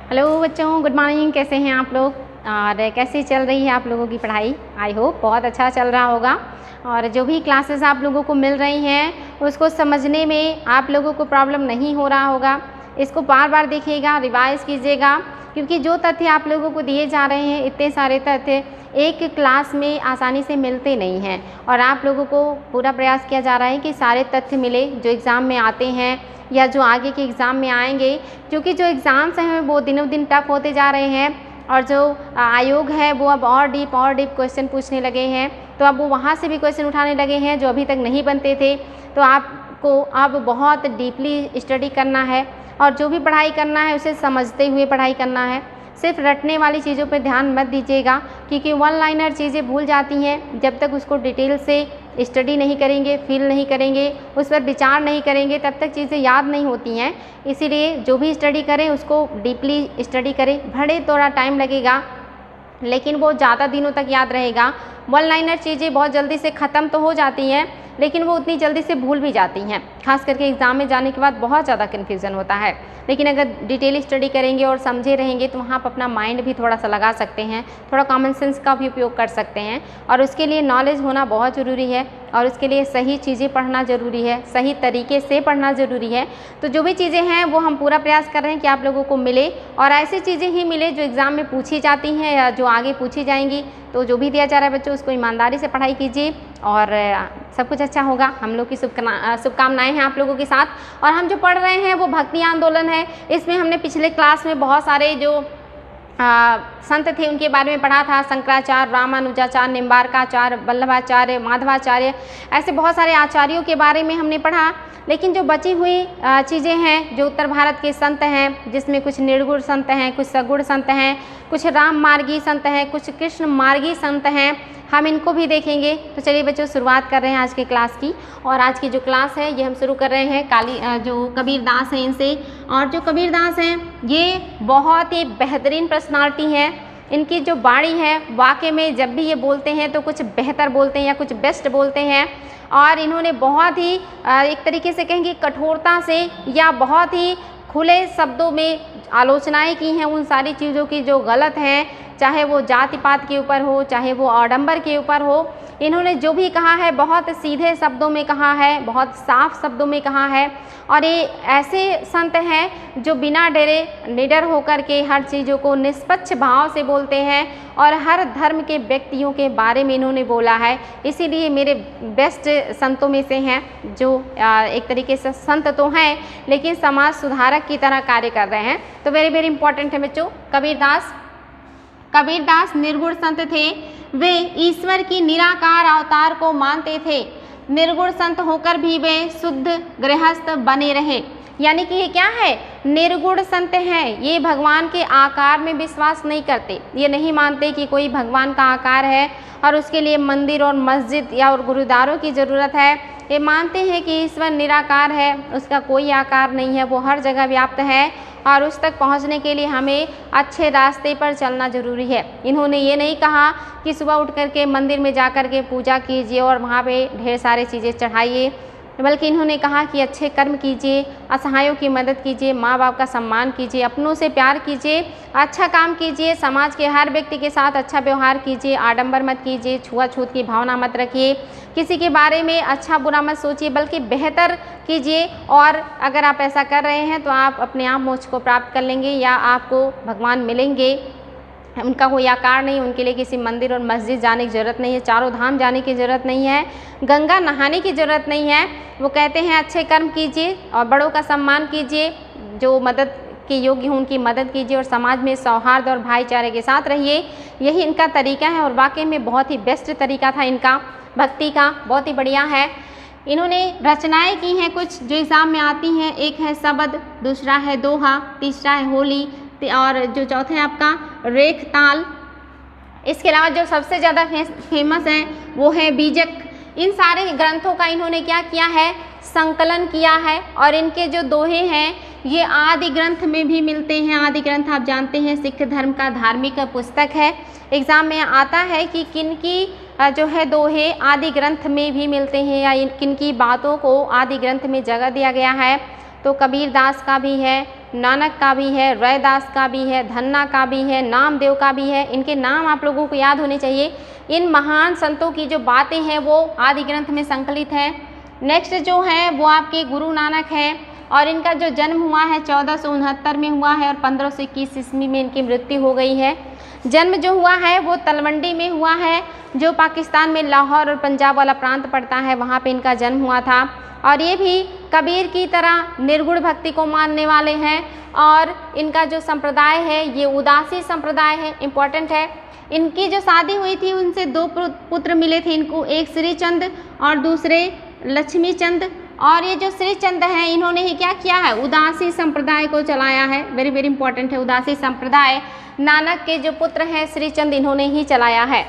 Hello बच्चों, good morning. कैसे हैं आप लोग और कैसी चल रही है आप लोगों की पढ़ाई? आई होप बहुत अच्छा चल रहा होगा। और जो भी क्लासेस आप लोगों को मिल रही हैं उसको समझने में आप लोगों को प्रॉब्लम नहीं हो रहा होगा। इसको बार बार देखिएगा, रिवाइज़ कीजिएगा, क्योंकि जो तथ्य आप लोगों को दिए जा रहे हैं, इतने सारे तथ्य एक क्लास में आसानी से मिलते नहीं हैं। और आप लोगों को पूरा प्रयास किया जा रहा है कि सारे तथ्य मिले जो एग्ज़ाम में आते हैं या जो आगे के एग्ज़ाम में आएंगे, क्योंकि जो एग्ज़ाम्स हैं वो दिनों दिन टफ होते जा रहे हैं। और जो आयोग है वो अब और डीप क्वेश्चन पूछने लगे हैं, तो अब वो वहाँ से भी क्वेश्चन उठाने लगे हैं जो अभी तक नहीं बनते थे। तो आपको अब बहुत डीपली स्टडी करना है और जो भी पढ़ाई करना है उसे समझते हुए पढ़ाई करना है। सिर्फ रटने वाली चीज़ों पर ध्यान मत दीजिएगा, क्योंकि वन लाइनर चीज़ें भूल जाती हैं। जब तक उसको डिटेल से स्टडी नहीं करेंगे, फील नहीं करेंगे, उस पर विचार नहीं करेंगे, तब तक चीज़ें याद नहीं होती हैं। इसीलिए जो भी स्टडी करें उसको डीपली स्टडी करें। भले थोड़ा टाइम लगेगा लेकिन वो ज़्यादा दिनों तक याद रहेगा। वन लाइनर चीज़ें बहुत जल्दी से ख़त्म तो हो जाती हैं लेकिन वो उतनी जल्दी से भूल भी जाती हैं। खास करके एग्ज़ाम में जाने के बाद बहुत ज़्यादा कन्फ्यूज़न होता है। लेकिन अगर डिटेल स्टडी करेंगे और समझे रहेंगे तो वहाँ पर अपना माइंड भी थोड़ा सा लगा सकते हैं, थोड़ा कॉमन सेंस का भी उपयोग कर सकते हैं। और उसके लिए नॉलेज होना बहुत ज़रूरी है और उसके लिए सही चीज़ें पढ़ना ज़रूरी है, सही तरीके से पढ़ना ज़रूरी है। तो जो भी चीज़ें हैं वो हम पूरा प्रयास कर रहे हैं कि आप लोगों को मिले और ऐसी चीज़ें ही मिले जो एग्ज़ाम में पूछी जाती हैं या जो आगे पूछी जाएंगी। तो जो भी दिया जा रहा है बच्चों, उसको ईमानदारी से पढ़ाई कीजिए और सब कुछ अच्छा होगा। हम लोग की शुभकामनाएं हैं आप लोगों के साथ। और हम जो पढ़ रहे हैं वो भक्ति आंदोलन है। इसमें हमने पिछले क्लास में बहुत सारे जो संत थे उनके बारे में पढ़ा था। शंकराचार्य, रामानुजाचार्य, निम्बारकाचार्य, वल्लभाचार्य, माधवाचार्य, ऐसे बहुत सारे आचार्यों के बारे में हमने पढ़ा। लेकिन जो बची हुई चीज़ें हैं, जो उत्तर भारत के संत हैं, जिसमें कुछ निर्गुण संत हैं, कुछ सगुण संत हैं, कुछ राम मार्गी संत हैं, कुछ कृष्ण मार्गी संत हैं, हम इनको भी देखेंगे। तो चलिए बच्चों, शुरुआत कर रहे हैं आज की क्लास की। और आज की जो क्लास है ये हम शुरू कर रहे हैं जो कबीरदास हैं इनसे। और जो कबीरदास हैं ये बहुत ही बेहतरीन पर्सनालिटी है। इनकी जो वाणी है वाकई में जब भी ये बोलते हैं तो कुछ बेहतर बोलते हैं या कुछ बेस्ट बोलते हैं। और इन्होंने बहुत ही एक तरीके से कहेंगे कठोरता से या बहुत ही खुले शब्दों में आलोचनाएं की हैं उन सारी चीज़ों की जो गलत हैं, चाहे वो जाति पात के ऊपर हो, चाहे वो आडंबर के ऊपर हो। इन्होंने जो भी कहा है बहुत सीधे शब्दों में कहा है, बहुत साफ शब्दों में कहा है। और ये ऐसे संत हैं जो बिना डरे निडर होकर के हर चीज़ों को निष्पक्ष भाव से बोलते हैं और हर धर्म के व्यक्तियों के बारे में इन्होंने बोला है। इसीलिए मेरे बेस्ट संतों में से हैं, जो एक तरीके से संत तो हैं लेकिन समाज सुधारक की तरह कार्य कर रहे हैं। तो वेरी वेरी इंपॉर्टेंट है बच्चों। कबीरदास निर्गुण संत थे। वे ईश्वर की निराकार अवतार को मानते थे। निर्गुण संत होकर भी वे शुद्ध गृहस्थ बने रहे। यानी कि ये क्या है, निर्गुण संत हैं। ये भगवान के आकार में विश्वास नहीं करते। ये नहीं मानते कि कोई भगवान का आकार है और उसके लिए मंदिर और मस्जिद या और गुरुद्वारों की ज़रूरत है। ये मानते हैं कि ईश्वर निराकार है, उसका कोई आकार नहीं है, वो हर जगह व्याप्त है और उस तक पहुंचने के लिए हमें अच्छे रास्ते पर चलना ज़रूरी है। इन्होंने ये नहीं कहा कि सुबह उठ करके मंदिर में जा कर के पूजा कीजिए और वहाँ पे ढेर सारी चीज़ें चढ़ाइए, बल्कि इन्होंने कहा कि अच्छे कर्म कीजिए, असहायों की मदद कीजिए, माँ बाप का सम्मान कीजिए, अपनों से प्यार कीजिए, अच्छा काम कीजिए, समाज के हर व्यक्ति के साथ अच्छा व्यवहार कीजिए, आडंबर मत कीजिए, छुआछूत की भावना मत रखिए, किसी के बारे में अच्छा बुरा मत सोचिए बल्कि बेहतर कीजिए। और अगर आप ऐसा कर रहे हैं तो आप अपने आप मोक्ष को प्राप्त कर लेंगे या आपको भगवान मिलेंगे। उनका कोई आकार नहीं, उनके लिए किसी मंदिर और मस्जिद जाने की ज़रूरत नहीं है, चारों धाम जाने की ज़रूरत नहीं है, गंगा नहाने की ज़रूरत नहीं है। वो कहते हैं अच्छे कर्म कीजिए और बड़ों का सम्मान कीजिए, जो मदद के योग्य हो उनकी मदद कीजिए और समाज में सौहार्द और भाईचारे के साथ रहिए। यही इनका तरीका है और वाकई में बहुत ही बेस्ट तरीका था इनका भक्ति का, बहुत ही बढ़िया है। इन्होंने रचनाएं की हैं कुछ जो एग्ज़ाम में आती हैं। एक है शबद, दूसरा है दोहा, तीसरा है होली और जो चौथा है आपका रेख ताल। इसके अलावा जो सबसे ज़्यादा फेमस है वो है बीजक। इन सारे ग्रंथों का इन्होंने क्या किया है, संकलन किया है। और इनके जो दोहे हैं ये आदि ग्रंथ में भी मिलते हैं। आदि ग्रंथ आप जानते हैं सिख धर्म का धार्मिक पुस्तक है। एग्ज़ाम में आता है कि किनकी जो है दोहे आदि ग्रंथ में भी मिलते हैं या किनकी बातों को आदि ग्रंथ में जगह दिया गया है। तो कबीरदास का भी है, नानक का भी है, रैदास का भी है, धन्ना का भी है, नामदेव का भी है। इनके नाम आप लोगों को याद होने चाहिए। इन महान संतों की जो बातें हैं वो आदि ग्रंथ में संकलित है। नेक्स्ट जो है वो आपके गुरु नानक है और इनका जो जन्म हुआ है 1469 में हुआ है और 1521 ईस्वी में इनकी मृत्यु हो गई है। जन्म जो हुआ है वो तलवंडी में हुआ है, जो पाकिस्तान में लाहौर और पंजाब वाला प्रांत पड़ता है, वहाँ पे इनका जन्म हुआ था। और ये भी कबीर की तरह निर्गुण भक्ति को मानने वाले हैं और इनका जो संप्रदाय है ये उदासी संप्रदाय है, इम्पॉर्टेंट है। इनकी जो शादी हुई थी उनसे 2 पुत्र मिले थे इनको, एक श्रीचंद और दूसरे लक्ष्मी चंद। और ये जो श्रीचंद हैं इन्होंने ही क्या किया है, उदासी संप्रदाय को चलाया है। वेरी वेरी इंपॉर्टेंट है, उदासी संप्रदाय नानक के जो पुत्र हैं श्रीचंद इन्होंने ही चलाया है।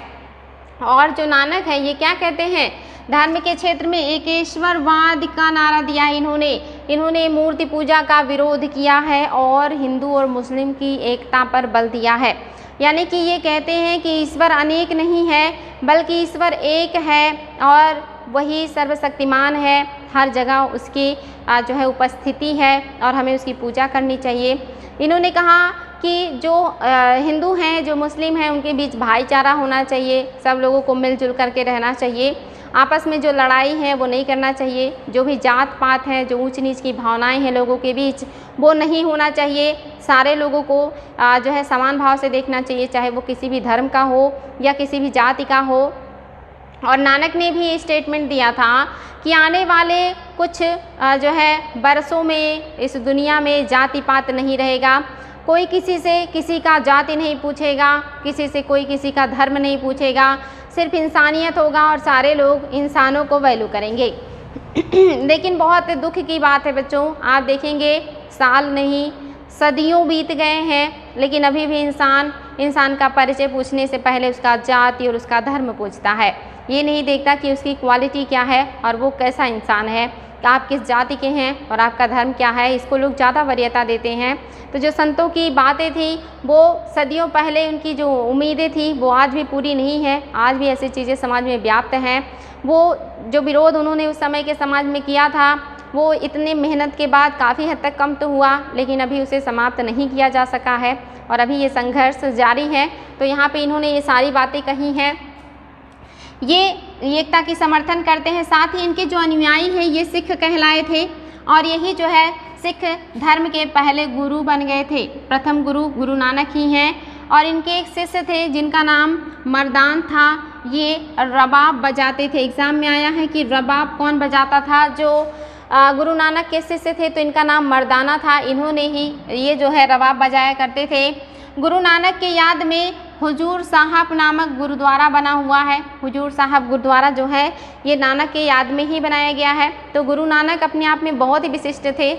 और जो नानक है ये क्या कहते हैं, धर्म के क्षेत्र में एकेश्वरवाद का नारा दिया है इन्होंने मूर्ति पूजा का विरोध किया है और हिंदू और मुस्लिम की एकता पर बल दिया है। यानी कि ये कहते हैं कि ईश्वर अनेक नहीं है बल्कि ईश्वर एक है और वही सर्वशक्तिमान है, हर जगह उसकी जो है उपस्थिति है और हमें उसकी पूजा करनी चाहिए। इन्होंने कहा कि जो हिंदू हैं, जो मुस्लिम हैं, उनके बीच भाईचारा होना चाहिए, सब लोगों को मिलजुल करके रहना चाहिए, आपस में जो लड़ाई है वो नहीं करना चाहिए, जो भी जात पात है, जो ऊंच नीच की भावनाएं हैं लोगों के बीच वो नहीं होना चाहिए। सारे लोगों को जो है समान भाव से देखना चाहिए, चाहे वो किसी भी धर्म का हो या किसी भी जाति का हो। और नानक ने भी स्टेटमेंट दिया था कि आने वाले कुछ जो है बरसों में इस दुनिया में जाति पात नहीं रहेगा, कोई किसी से किसी का जाति नहीं पूछेगा, किसी से कोई किसी का धर्म नहीं पूछेगा, सिर्फ इंसानियत होगा और सारे लोग इंसानों को वैल्यू करेंगे। लेकिन बहुत दुख की बात है बच्चों, आप देखेंगे साल नहीं सदियों बीत गए हैं लेकिन अभी भी इंसान का परिचय पूछने से पहले उसका जाति और उसका धर्म पूछता है। ये नहीं देखता कि उसकी क्वालिटी क्या है और वो कैसा इंसान है, कि आप किस जाति के हैं और आपका धर्म क्या है, इसको लोग ज़्यादा वरीयता देते हैं। तो जो संतों की बातें थी वो सदियों पहले उनकी जो उम्मीदें थी वो आज भी पूरी नहीं है, आज भी ऐसी चीज़ें समाज में व्याप्त हैं। वो जो विरोध उन्होंने उस समय के समाज में किया था वो इतने मेहनत के बाद काफ़ी हद तक कम तो हुआ लेकिन अभी उसे समाप्त नहीं किया जा सका है और अभी ये संघर्ष जारी है। तो यहाँ पे इन्होंने ये सारी बातें कही हैं, ये एकता की समर्थन करते हैं। साथ ही इनके जो अनुयायी हैं ये सिख कहलाए थे और यही जो है सिख धर्म के पहले गुरु बन गए थे। प्रथम गुरु गुरु नानक ही हैं और इनके एक शिष्य थे जिनका नाम मर्दान था, ये रबाब बजाते थे। एग्ज़ाम में आया है कि रबाब कौन बजाता था, जो गुरु नानक के शिष्य थे तो इनका नाम मर्दाना था, इन्होंने ही ये जो है रबाब बजाया करते थे। गुरु नानक के याद में हुजूर साहब नामक गुरुद्वारा बना हुआ है। हुजूर साहब गुरुद्वारा जो है ये नानक के याद में ही बनाया गया है। तो गुरु नानक अपने आप में बहुत ही विशिष्ट थे।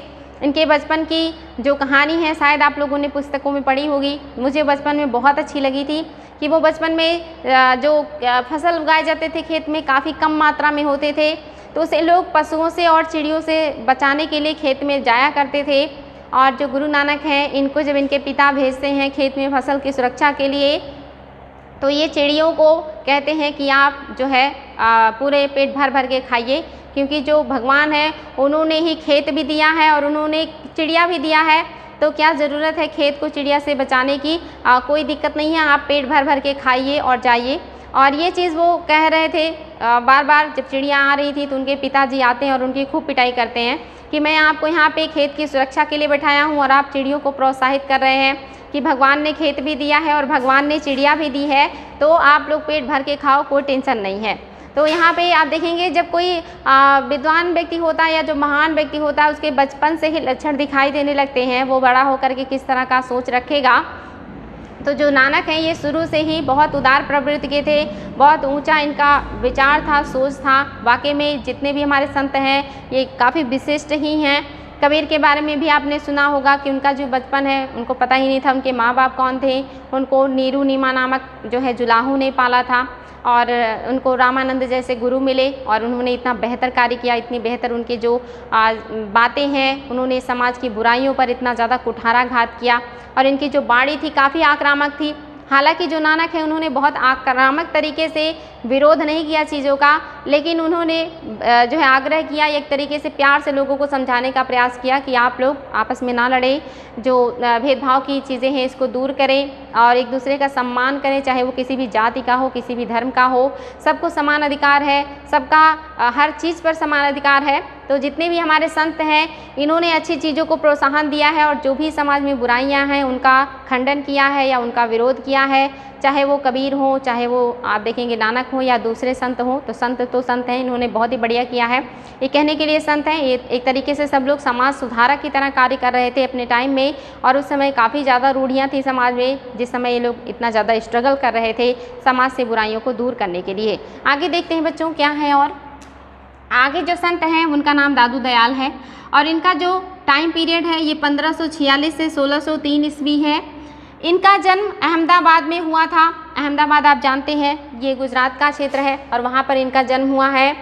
इनके बचपन की जो कहानी है शायद आप लोगों ने पुस्तकों में पढ़ी होगी, मुझे बचपन में बहुत अच्छी लगी थी कि वो बचपन में जो फसल उगाए जाते थे खेत में काफ़ी कम मात्रा में होते थे तो उसे लोग पशुओं से और चिड़ियों से बचाने के लिए खेत में जाया करते थे। और जो गुरु नानक हैं इनको जब इनके पिता भेजते हैं खेत में फसल की सुरक्षा के लिए तो ये चिड़ियों को कहते हैं कि आप जो है पूरे पेट भर भर के खाइए, क्योंकि जो भगवान है उन्होंने ही खेत भी दिया है और उन्होंने चिड़िया भी दिया है, तो क्या ज़रूरत है खेत को चिड़िया से बचाने की, कोई दिक्कत नहीं है, आप पेट भर भर के खाइए और जाइए। और ये चीज़ वो कह रहे थे बार बार। जब चिड़िया आ रही थी तो उनके पिताजी आते हैं और उनकी खूब पिटाई करते हैं कि मैं आपको यहाँ पे खेत की सुरक्षा के लिए बैठाया हूँ और आप चिड़ियों को प्रोत्साहित कर रहे हैं कि भगवान ने खेत भी दिया है और भगवान ने चिड़िया भी दी है, तो आप लोग पेट भर के खाओ, कोई टेंशन नहीं है। तो यहाँ पे आप देखेंगे जब कोई विद्वान व्यक्ति होता है या जो महान व्यक्ति होता है उसके बचपन से ही लक्षण दिखाई देने लगते हैं, वो बड़ा होकर के किस तरह का सोच रखेगा। तो जो नानक हैं ये शुरू से ही बहुत उदार प्रवृत्ति के थे, बहुत ऊंचा इनका विचार था, सोच था। वाकई में जितने भी हमारे संत हैं ये काफ़ी विशिष्ट ही हैं। कबीर के बारे में भी आपने सुना होगा कि उनका जो बचपन है उनको पता ही नहीं था उनके माँ बाप कौन थे। उनको नीरू नीमा नामक जो है जुलाहू ने पाला था और उनको रामानंद जैसे गुरु मिले और उन्होंने इतना बेहतर कार्य किया, इतनी बेहतर उनकी जो बातें हैं, उन्होंने समाज की बुराइयों पर इतना ज़्यादा कुठाराघात किया और इनकी जो बाणी थी काफ़ी आक्रामक थी। हालांकि जो नानक है उन्होंने बहुत आक्रामक तरीके से विरोध नहीं किया चीज़ों का, लेकिन उन्होंने जो है आग्रह किया, एक तरीके से प्यार से लोगों को समझाने का प्रयास किया कि आप लोग आपस में ना लड़ें, जो भेदभाव की चीज़ें हैं इसको दूर करें और एक दूसरे का सम्मान करें, चाहे वो किसी भी जाति का हो, किसी भी धर्म का हो, सबको समान अधिकार है, सबका हर चीज़ पर समान अधिकार है। तो जितने भी हमारे संत हैं इन्होंने अच्छी चीज़ों को प्रोत्साहन दिया है और जो भी समाज में बुराइयां हैं उनका खंडन किया है या उनका विरोध किया है, चाहे वो कबीर हो, चाहे वो आप देखेंगे नानक हो या दूसरे संत हो। तो संत हैं, इन्होंने बहुत ही बढ़िया किया है। ये कहने के लिए संत हैं, ये एक तरीके से सब लोग समाज सुधारक की तरह कार्य कर रहे थे अपने टाइम में, और उस समय काफ़ी ज़्यादा रूढ़ियाँ थी समाज में, जिस समय ये लोग इतना ज़्यादा स्ट्रगल कर रहे थे समाज से बुराइयों को दूर करने के लिए। आगे देखते हैं बच्चों क्या है, और आगे जो संत हैं उनका नाम दादू दयाल है और इनका जो टाइम पीरियड है ये 1546 से 1603 ईस्वी है। इनका जन्म अहमदाबाद में हुआ था। अहमदाबाद आप जानते हैं ये गुजरात का क्षेत्र है और वहाँ पर इनका जन्म हुआ है।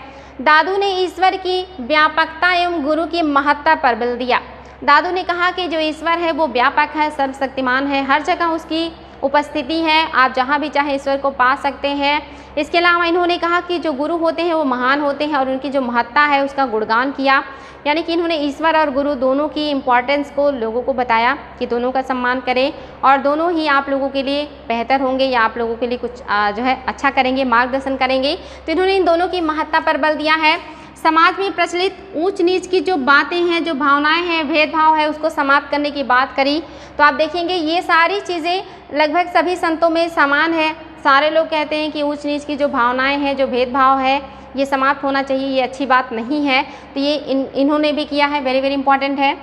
दादू ने ईश्वर की व्यापकता एवं गुरु की महत्ता पर बल दिया। दादू ने कहा कि जो ईश्वर है वो व्यापक है, सर्वशक्तिमान है, हर जगह उसकी उपस्थिति है, आप जहाँ भी चाहे ईश्वर को पा सकते हैं। इसके अलावा इन्होंने कहा कि जो गुरु होते हैं वो महान होते हैं और उनकी जो महत्ता है उसका गुणगान किया, यानी कि इन्होंने ईश्वर और गुरु दोनों की इम्पॉर्टेंस को लोगों को बताया कि दोनों का सम्मान करें और दोनों ही आप लोगों के लिए बेहतर होंगे या आप लोगों के लिए कुछ जो है अच्छा करेंगे, मार्गदर्शन करेंगे। तो इन्होंने इन दोनों की महत्ता पर बल दिया है। समाज में प्रचलित ऊंच नीच की जो बातें हैं, जो भावनाएं हैं, भेदभाव है, उसको समाप्त करने की बात करी। तो आप देखेंगे ये सारी चीज़ें लगभग सभी संतों में समान है। सारे लोग कहते हैं कि ऊंच नीच की जो भावनाएं हैं, जो भेदभाव है, ये समाप्त होना चाहिए, ये अच्छी बात नहीं है। तो ये इन्होंने भी किया है, वेरी वेरी इंपॉर्टेंट है।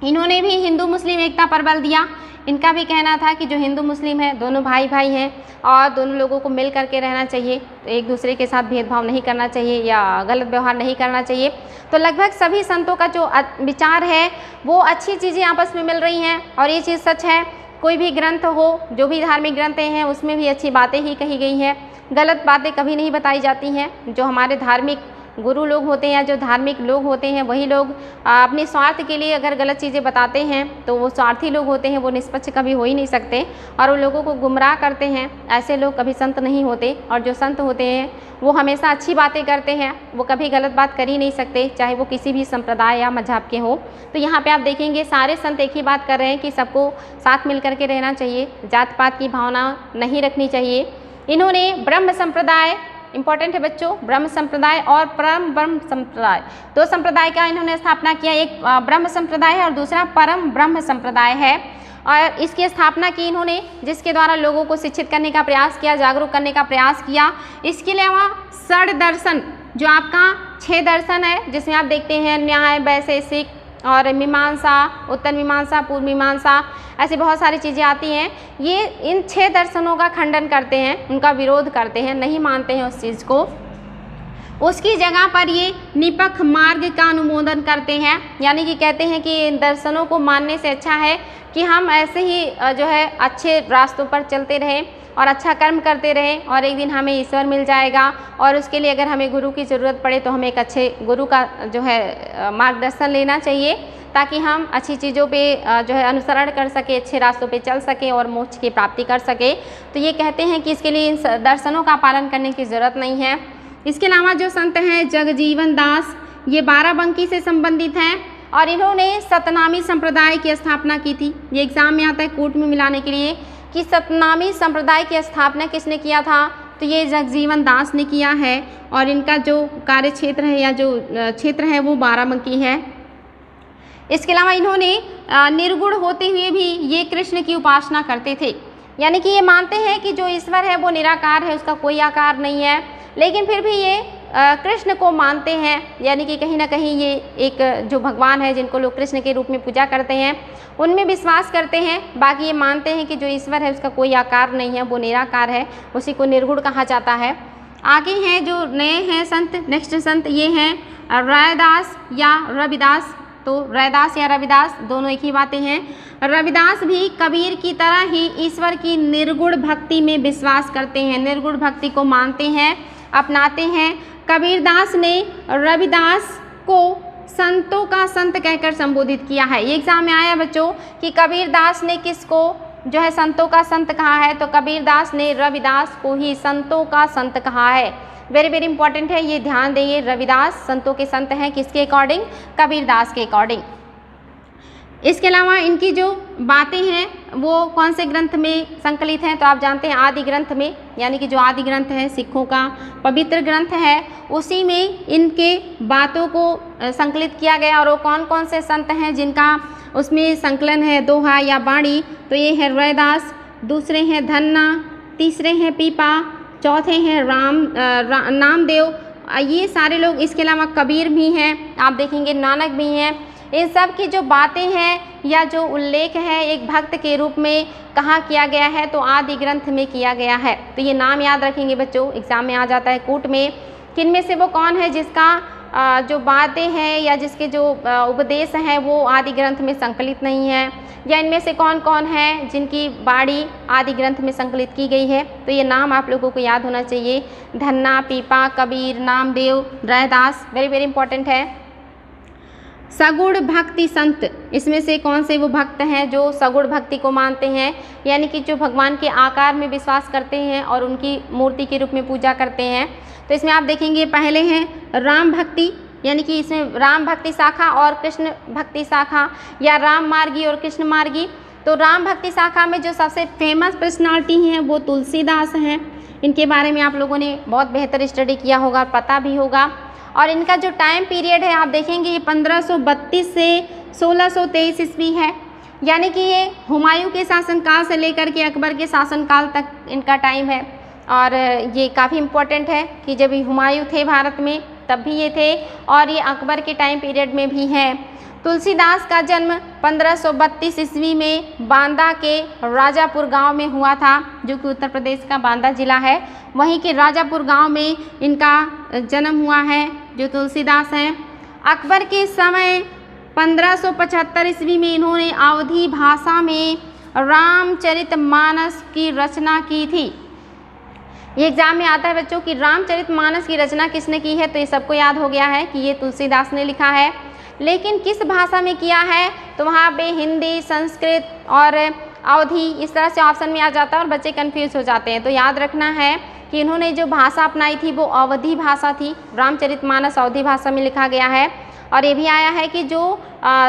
इन्होंने भी हिंदू मुस्लिम एकता पर बल दिया। इनका भी कहना था कि जो हिंदू मुस्लिम है दोनों भाई भाई हैं और दोनों लोगों को मिल करके रहना चाहिए, एक दूसरे के साथ भेदभाव नहीं करना चाहिए या गलत व्यवहार नहीं करना चाहिए। तो लगभग सभी संतों का जो विचार है वो अच्छी चीज़ें आपस में मिल रही हैं और ये चीज़ सच है। कोई भी ग्रंथ हो, जो भी धार्मिक ग्रंथ हैं उसमें भी अच्छी बातें ही कही गई हैं, गलत बातें कभी नहीं बताई जाती हैं। जो हमारे धार्मिक गुरु लोग होते हैं या जो धार्मिक लोग होते हैं वही लोग अपने स्वार्थ के लिए अगर गलत चीज़ें बताते हैं तो वो स्वार्थी लोग होते हैं, वो निष्पक्ष कभी हो ही नहीं सकते और वो लोगों को गुमराह करते हैं। ऐसे लोग कभी संत नहीं होते और जो संत होते हैं वो हमेशा अच्छी बातें करते हैं, वो कभी गलत बात कर ही नहीं सकते, चाहे वो किसी भी संप्रदाय या मजहब के हो। तो यहाँ पे आप देखेंगे सारे संत एक ही बात कर रहे हैं कि सबको साथ मिल करके रहना चाहिए, जात पात की भावना नहीं रखनी चाहिए। इन्होंने ब्रह्म संप्रदाय, इंपॉर्टेंट है बच्चों, ब्रह्म संप्रदाय और परम ब्रह्म संप्रदाय, दो संप्रदाय का इन्होंने स्थापना किया। एक ब्रह्म संप्रदाय है और दूसरा परम ब्रह्म संप्रदाय है और इसकी स्थापना की इन्होंने, जिसके द्वारा लोगों को शिक्षित करने का प्रयास किया, जागरूक करने का प्रयास किया। इसके अलावा षड दर्शन, जो आपका 6 दर्शन है जिसमें आप देखते हैं न्याय, वैशेषिक और मीमांसा, उत्तर मीमांसा, पूर्व मीमांसा, ऐसी बहुत सारी चीज़ें आती हैं। ये इन 6 दर्शनों का खंडन करते हैं, उनका विरोध करते हैं, नहीं मानते हैं उस चीज़ को। उसकी जगह पर ये निपक्ष मार्ग का अनुमोदन करते हैं, यानी कि कहते हैं कि इन दर्शनों को मानने से अच्छा है कि हम ऐसे ही जो है अच्छे रास्तों पर चलते रहें और अच्छा कर्म करते रहें और एक दिन हमें ईश्वर मिल जाएगा और उसके लिए अगर हमें गुरु की ज़रूरत पड़े तो हमें एक अच्छे गुरु का जो है मार्गदर्शन लेना चाहिए ताकि हम अच्छी चीज़ों पे जो है अनुसरण कर सके, अच्छे रास्तों पे चल सके और मोक्ष की प्राप्ति कर सके। तो ये कहते हैं कि इसके लिए इन दर्शनों का पालन करने की ज़रूरत नहीं है। इसके अलावा जो संत हैं जगजीवन दास, ये बाराबंकी से संबंधित हैं और इन्होंने सतनामी संप्रदाय की स्थापना की थी। ये एग्ज़ाम में आता है कोर्ट में मिलाने के लिए कि सतनामी संप्रदाय की स्थापना किसने किया था, तो ये जगजीवन दास ने किया है और इनका जो कार्य क्षेत्र है या जो क्षेत्र है वो बाराबंकी है। इसके अलावा इन्होंने निर्गुण होते हुए भी ये कृष्ण की उपासना करते थे, यानी कि ये मानते हैं कि जो ईश्वर है वो निराकार है, उसका कोई आकार नहीं है, लेकिन फिर भी ये कृष्ण को मानते हैं, यानी कि कहीं ना कहीं ये एक जो भगवान है जिनको लोग कृष्ण के रूप में पूजा करते हैं उनमें विश्वास करते हैं। बाकी ये मानते हैं कि जो ईश्वर है उसका कोई आकार नहीं है, वो निराकार है, उसी को निर्गुण कहा जाता है। आगे हैं जो नए हैं संत, नेक्स्ट संत ये हैं रैदास या रविदास। तो रैदास या रविदास दोनों एक ही बातें हैं। रविदास भी कबीर की तरह ही ईश्वर की निर्गुण भक्ति में विश्वास करते हैं, निर्गुण भक्ति को मानते हैं, अपनाते हैं। कबीरदास ने रविदास को संतों का संत कहकर संबोधित किया है। ये एग्जाम में आया बच्चों कि कबीरदास ने किसको जो है संतों का संत कहा है, तो कबीरदास ने रविदास को ही संतों का संत कहा है। वेरी वेरी इंपॉर्टेंट है, ये ध्यान देंगे। रविदास संतों के संत हैं, किसके अकॉर्डिंग? कबीरदास के अकॉर्डिंग। इसके अलावा इनकी जो बातें हैं वो कौन से ग्रंथ में संकलित हैं? तो आप जानते हैं आदि ग्रंथ में, यानी कि जो आदि ग्रंथ है सिखों का पवित्र ग्रंथ है, उसी में इनके बातों को संकलित किया गया। और वो कौन कौन से संत हैं जिनका उसमें संकलन है, दोहा या बाणी? तो ये है रविदास, दूसरे हैं धन्ना, तीसरे हैं पीपा, चौथे हैं नामदेव, ये सारे लोग। इसके अलावा कबीर भी हैं, आप देखेंगे नानक भी हैं। इन सब की जो बातें हैं या जो उल्लेख है एक भक्त के रूप में कहाँ किया गया है? तो आदि ग्रंथ में किया गया है। तो ये नाम याद रखेंगे बच्चों, एग्जाम में आ जाता है कूट में। किन में से वो कौन है जिसका जो बातें हैं या जिसके जो उपदेश हैं वो आदि ग्रंथ में संकलित नहीं है? या इनमें से कौन कौन है जिनकी बाणी आदि ग्रंथ में संकलित की गई है? तो ये नाम आप लोगों को याद होना चाहिए, धन्ना, पीपा, Kabir, Namdev, Raidas. Very very important है। सगुण भक्ति संत, इसमें से कौन से वो भक्त हैं जो सगुण भक्ति को मानते हैं, यानी कि जो भगवान के आकार में विश्वास करते हैं और उनकी मूर्ति के रूप में पूजा करते हैं? तो इसमें आप देखेंगे पहले हैं राम भक्ति, यानी कि इसमें राम भक्ति शाखा और कृष्ण भक्ति शाखा, या राम मार्गी और कृष्ण मार्गी। तो राम भक्ति शाखा में जो सबसे फेमस पर्सनालिटी हैं वो तुलसीदास हैं। इनके बारे में आप लोगों ने बहुत बेहतर स्टडी किया होगा, पता भी होगा। और इनका जो टाइम पीरियड है आप देखेंगे ये 1532 से 1623 ईस्वी है, यानी कि ये हुमायूं के शासनकाल से लेकर के अकबर के शासनकाल तक इनका टाइम है। और ये काफ़ी इम्पोर्टेंट है कि जब हुमायूं थे भारत में तब भी ये थे, और ये अकबर के टाइम पीरियड में भी हैं। तुलसीदास का जन्म 1532 ईस्वी में बांदा के राजापुर गांव में हुआ था, जो कि उत्तर प्रदेश का बांदा जिला है। वहीं के राजापुर गांव में इनका जन्म हुआ है, जो तुलसीदास हैं। अकबर के समय 1575 ईस्वी में इन्होंने अवधी भाषा में रामचरितमानस की रचना की थी। ये एग्जाम में आता है बच्चों कि रामचरितमानस की रचना किसने की है? तो ये सबको याद हो गया है कि ये तुलसीदास ने लिखा है। लेकिन किस भाषा में किया है? तो वहाँ पे हिंदी, संस्कृत और अवधी इस तरह से ऑप्शन में आ जाता है और बच्चे कंफ्यूज हो जाते हैं। तो याद रखना है कि इन्होंने जो भाषा अपनाई थी वो अवधी भाषा थी। रामचरितमानस अवधी भाषा में लिखा गया है। और ये भी आया है कि जो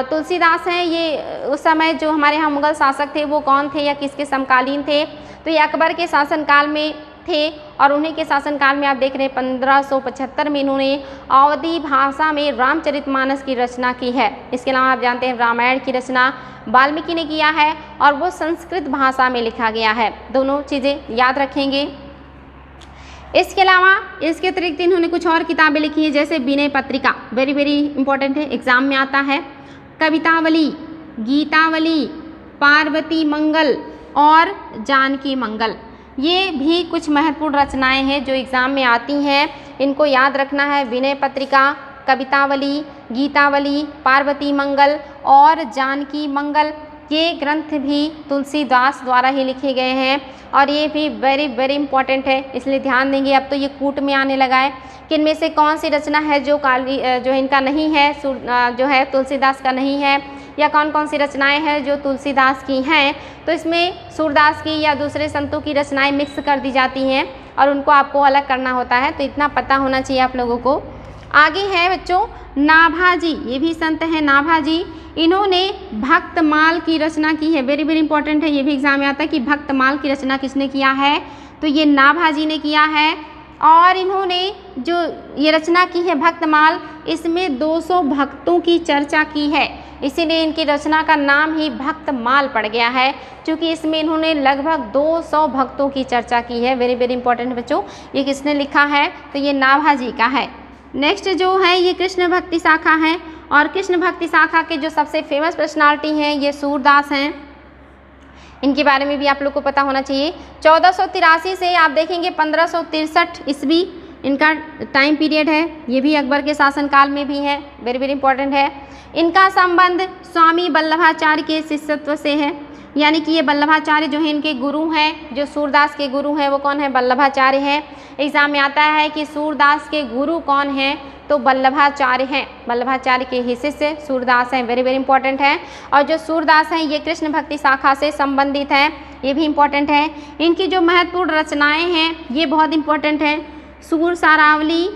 तुलसीदास हैं ये उस समय जो हमारे यहाँ मुगल शासक थे वो कौन थे या किसके समकालीन थे? तो ये अकबर के शासनकाल में थे, और उन्हीं के शासनकाल में आप देख रहे हैं 1575 में इन्होंने अवधी भाषा में रामचरितमानस की रचना की है। इसके अलावा आप जानते हैं रामायण की रचना वाल्मीकि ने किया है और वो संस्कृत भाषा में लिखा गया है। दोनों चीज़ें याद रखेंगे। इसके अलावा इसके अतिरिक्त इन्होंने कुछ और किताबें लिखी हैं, जैसे Vinay Patrika, very very important है, एग्जाम में आता है। कवितावली, गीतावली, पार्वती मंगल और जानकी मंगल, ये भी कुछ महत्वपूर्ण रचनाएं हैं जो एग्ज़ाम में आती हैं। इनको याद रखना है। विनय पत्रिका, कवितावली, गीतावली, पार्वती मंगल और जानकी मंगल, ये ग्रंथ भी तुलसीदास द्वारा ही लिखे गए हैं और ये भी वेरी वेरी इंपॉर्टेंट है, इसलिए ध्यान देंगे। अब तो ये कूट में आने लगा है कि इनमें से कौन सी रचना है जो इनका नहीं है, जो है तुलसीदास का नहीं है, या कौन कौन सी रचनाएं हैं जो तुलसीदास की हैं। तो इसमें सूरदास की या दूसरे संतों की रचनाएं मिक्स कर दी जाती हैं और उनको आपको अलग करना होता है, तो इतना पता होना चाहिए आप लोगों को। आगे है बच्चों नाभाजी, ये भी संत हैं नाभाजी। इन्होंने भक्तमाल की रचना की है, वेरी वेरी इंपॉर्टेंट है, ये भी एग्जाम में आता है कि भक्तमाल की रचना किसने किया है, तो ये नाभाजी ने किया है। और इन्होंने जो ये रचना की है भक्तमाल, इसमें 200 भक्तों की चर्चा की है, इसीलिए इनकी रचना का नाम ही भक्तमाल पड़ गया है, क्योंकि इसमें इन्होंने लगभग 200 भक्तों की चर्चा की है। वेरी वेरी इंपॉर्टेंट बच्चों, ये किसने लिखा है, तो ये नाभाजी का है। नेक्स्ट जो है ये कृष्ण भक्ति शाखा है, और कृष्ण भक्ति शाखा के जो सबसे फेमस पर्सनालिटी हैं ये सूरदास हैं। इनके बारे में भी आप लोग को पता होना चाहिए। 1483 से आप देखेंगे 1563 ईस्वी इनका टाइम पीरियड है, ये भी अकबर के शासनकाल में भी है, वेरी वेरी इंपॉर्टेंट है। इनका संबंध स्वामी वल्लभाचार्य के शिष्यत्व से है, यानी कि ये वल्लभाचार्य जो है इनके गुरु हैं, जो सूरदास के गुरु हैं वो कौन है, वल्लभाचार्य हैं। एग्जाम में आता है कि सूरदास के गुरु कौन हैं, तो वल्लभाचार्य हैं। वल्लभाचार्य के ही शिष्य सूरदास हैं, वेरी वेरी इंपॉर्टेंट है। और जो सूरदास हैं ये कृष्ण भक्ति शाखा से संबंधित हैं, ये भी इम्पॉर्टेंट है। इनकी जो महत्वपूर्ण रचनाएं हैं ये बहुत इम्पॉर्टेंट हैं। सूर सारावली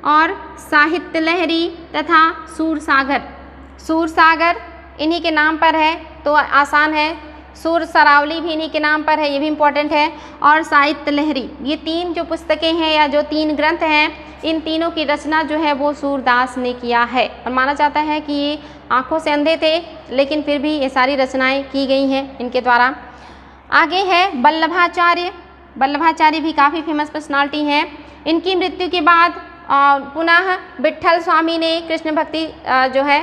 और साहित्य लहरी तथा सूर सागर। सूर सागर इन्हीं के नाम पर है तो आसान है। सूर सरावली भी इन्हीं के नाम पर है, ये भी इम्पॉर्टेंट है। और साहित्य लहरी, ये 3 जो पुस्तकें हैं या जो 3 ग्रंथ हैं, इन तीनों की रचना जो है वो सूरदास ने किया है। और माना जाता है कि ये आँखों से अंधे थे लेकिन फिर भी ये सारी रचनाएं की गई हैं इनके द्वारा। आगे है वल्लभाचार्य। वल्लभाचार्य भी काफ़ी फेमस पर्सनालिटी हैं। इनकी मृत्यु के बाद पुनः विट्ठल स्वामी ने कृष्ण भक्ति जो है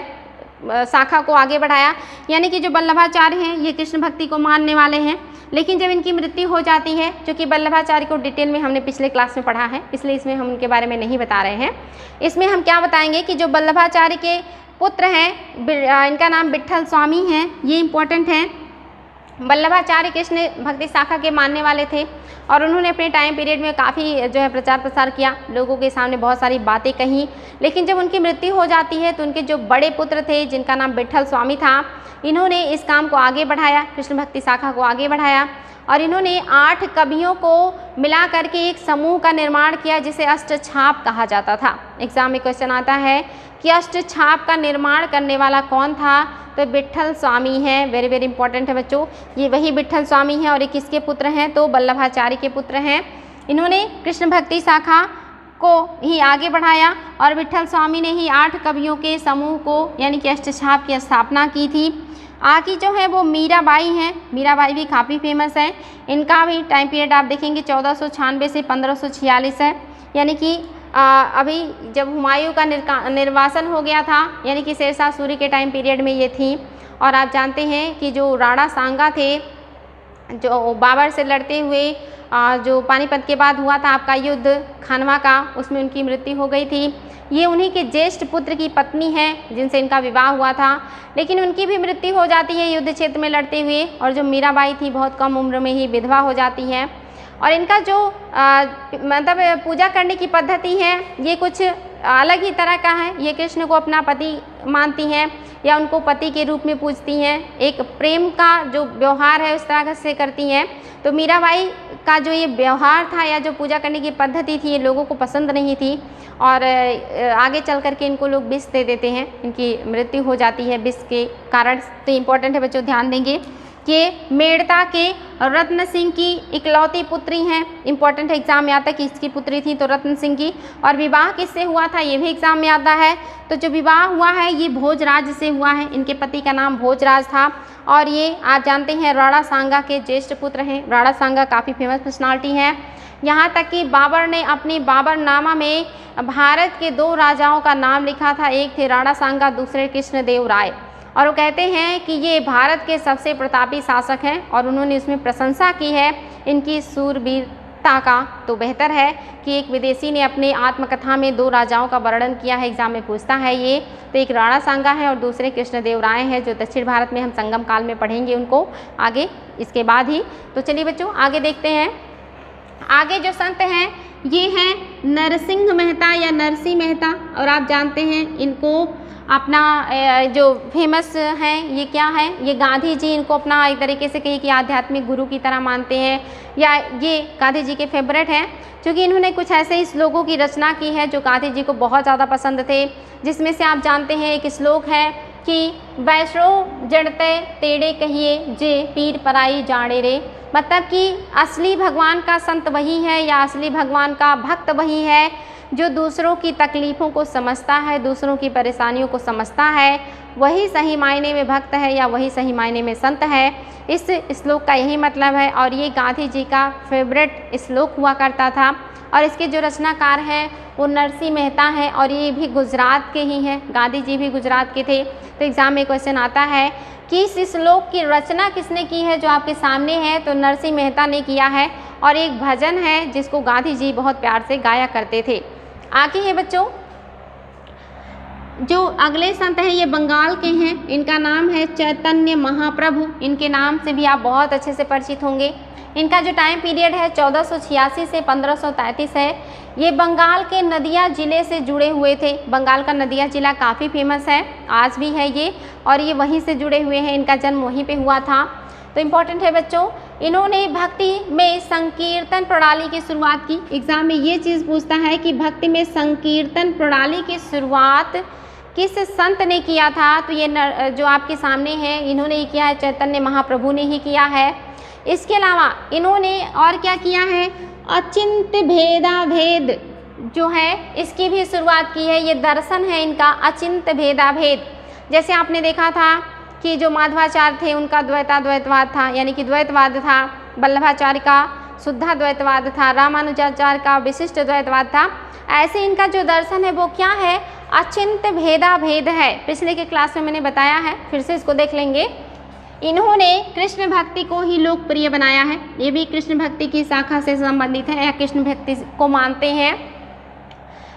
शाखा को आगे बढ़ाया। यानी कि जो वल्लभाचार्य हैं ये कृष्ण भक्ति को मानने वाले हैं, लेकिन जब इनकी मृत्यु हो जाती है, क्योंकि वल्लभाचार्य को डिटेल में हमने पिछले क्लास में पढ़ा है इसलिए इसमें हम उनके बारे में नहीं बता रहे हैं। इसमें हम क्या बताएंगे कि जो वल्लभाचार्य के पुत्र हैं इनका नाम विट्ठल स्वामी है, ये इम्पोर्टेंट है। वल्लभाचार्य कृष्ण भक्ति शाखा के मानने वाले थे और उन्होंने अपने टाइम पीरियड में काफ़ी जो है प्रचार प्रसार किया, लोगों के सामने बहुत सारी बातें कहीं। लेकिन जब उनकी मृत्यु हो जाती है तो उनके जो बड़े पुत्र थे जिनका नाम विट्ठल स्वामी था, इन्होंने इस काम को आगे बढ़ाया, कृष्ण भक्ति शाखा को आगे बढ़ाया। और इन्होंने 8 कवियों को मिला करके एक समूह का निर्माण किया जिसे अष्टछाप कहा जाता था। एग्जाम में क्वेश्चन आता है कि अष्टछाप का निर्माण करने वाला कौन था, तो विट्ठल स्वामी हैं। वेरी वेरी इंपॉर्टेंट है बच्चों, ये वही विट्ठल स्वामी हैं। और ये किसके पुत्र हैं, तो वल्लभाचार्य के पुत्र हैं। इन्होंने कृष्ण भक्ति शाखा को ही आगे बढ़ाया और विट्ठल स्वामी ने ही 8 कवियों के समूह को यानी कि अष्टछाप की स्थापना की थी। आगे जो है वो मीराबाई हैं। मीराबाई भी काफ़ी फेमस है। इनका भी टाइम पीरियड आप देखेंगे 1496 से 1546 है। यानी कि अभी जब हुमायूं का निर्वासन हो गया था, यानी कि शेरशाह सूरी के टाइम पीरियड में ये थी। और आप जानते हैं कि जो राणा सांगा थे, जो बाबर से लड़ते हुए जो पानीपत के बाद हुआ था आपका युद्ध खानवा का, उसमें उनकी मृत्यु हो गई थी। ये उन्हीं के ज्येष्ठ पुत्र की पत्नी हैं जिनसे इनका विवाह हुआ था, लेकिन उनकी भी मृत्यु हो जाती है युद्ध क्षेत्र में लड़ते हुए। और जो मीराबाई थी बहुत कम उम्र में ही विधवा हो जाती है। और इनका जो मतलब पूजा करने की पद्धति है ये कुछ अलग ही तरह का है। ये कृष्ण को अपना पति मानती हैं या उनको पति के रूप में पूजती हैं, एक प्रेम का जो व्यवहार है उस तरह से करती हैं। तो मीराबाई का जो ये व्यवहार था या जो पूजा करने की पद्धति थी ये लोगों को पसंद नहीं थी और आगे चल करके इनको लोग विष दे देते हैं, इनकी मृत्यु हो जाती है विष के कारण। तो इम्पोर्टेंट है बच्चों, ध्यान देंगे कि मेड़ता के रत्न सिंह की इकलौती पुत्री हैं। इंपॉर्टेंट है, एग्जाम में आता है कि इसकी पुत्री थी तो रत्न सिंह की। और विवाह किससे हुआ था ये भी एग्जाम में आता है। तो जो विवाह हुआ है ये भोजराज से हुआ है। इनके पति का नाम भोजराज था और ये आप जानते हैं राणा सांगा के ज्येष्ठ पुत्र हैं। राणा सांगा काफ़ी फेमस पर्सनालिटी है। यहाँ तक कि बाबर ने अपनी बाबरनामा में भारत के 2 राजाओं का नाम लिखा था, एक थे राणा सांगा, दूसरे कृष्णदेव राय। और वो कहते हैं कि ये भारत के सबसे प्रतापी शासक हैं और उन्होंने इसमें प्रशंसा की है इनकी सूरवीरता का। तो बेहतर है कि एक विदेशी ने अपने आत्मकथा में 2 राजाओं का वर्णन किया है, एग्जाम में पूछता है ये। तो एक राणा सांगा है और दूसरे कृष्णदेव राय हैं जो दक्षिण भारत में हम संगम काल में पढ़ेंगे उनको आगे इसके बाद ही। तो चलिए बच्चों आगे देखते हैं। आगे जो संत हैं ये हैं नरसिंह मेहता या नरसिंह मेहता। और आप जानते हैं इनको अपना जो फेमस हैं ये क्या है, ये गांधी जी इनको अपना एक तरीके से कहिए कि आध्यात्मिक गुरु की तरह मानते हैं या ये गांधी जी के फेवरेट हैं, क्योंकि इन्होंने कुछ ऐसे ही श्लोकों की रचना की है जो गांधी जी को बहुत ज़्यादा पसंद थे। जिसमें से आप जानते हैं एक श्लोक है कि वैष्णो जड़ते तेड़े कहिए जे पीर पराई जाड़े रे। मतलब कि असली भगवान का संत वही है या असली भगवान का भक्त वही है जो दूसरों की तकलीफ़ों को समझता है, दूसरों की परेशानियों को समझता है, वही सही मायने में भक्त है या वही सही मायने में संत है। इस श्लोक का यही मतलब है और ये गांधी जी का फेवरेट श्लोक हुआ करता था। और इसके जो रचनाकार हैं वो नरसिंह मेहता हैं और ये भी गुजरात के ही हैं। गांधी जी भी गुजरात के थे। तो एग्ज़ाम में क्वेश्चन आता है कि इस श्लोक की रचना किसने की है, जो आपके सामने है, तो नरसिंह मेहता ने किया है। और एक भजन है जिसको गांधी जी बहुत प्यार से गाया करते थे। आगे है बच्चों, जो अगले संत हैं ये बंगाल के हैं, इनका नाम है चैतन्य महाप्रभु। इनके नाम से भी आप बहुत अच्छे से परिचित होंगे। इनका जो टाइम पीरियड है 1486 से 1533 है। ये बंगाल के नदिया ज़िले से जुड़े हुए थे। बंगाल का नदिया ज़िला काफ़ी फेमस है, आज भी है ये, और ये वहीं से जुड़े हुए हैं। इनका जन्म वहीं पे हुआ था। तो इम्पॉर्टेंट है बच्चों, इन्होंने भक्ति में संकीर्तन प्रणाली की शुरुआत की। एग्जाम में ये चीज़ पूछता है कि भक्ति में संकीर्तन प्रणाली की शुरुआत किस संत ने किया था, तो ये जो आपके सामने है इन्होंने ही किया है, चैतन्य महाप्रभु ने ही किया है। इसके अलावा इन्होंने और क्या किया है, अचिंत भेदाभेद जो है इसकी भी शुरुआत की है। ये दर्शन है इनका अचिंत भेदाभेद। जैसे आपने देखा था कि जो माधवाचार्य थे उनका द्वैताद्वैतवाद था, यानी कि द्वैतवाद था। वल्लभाचार्य का शुद्धाद्वैतवाद था। रामानुजाचार्य का विशिष्ट द्वैतवाद था। ऐसे इनका जो दर्शन है वो क्या है, अचिंत भेदाभेद है। पिछले के क्लास में मैंने बताया है, फिर से इसको देख लेंगे। इन्होंने कृष्ण भक्ति को ही लोकप्रिय बनाया है। ये भी कृष्ण भक्ति की शाखा से संबंधित है या कृष्ण भक्ति को मानते हैं।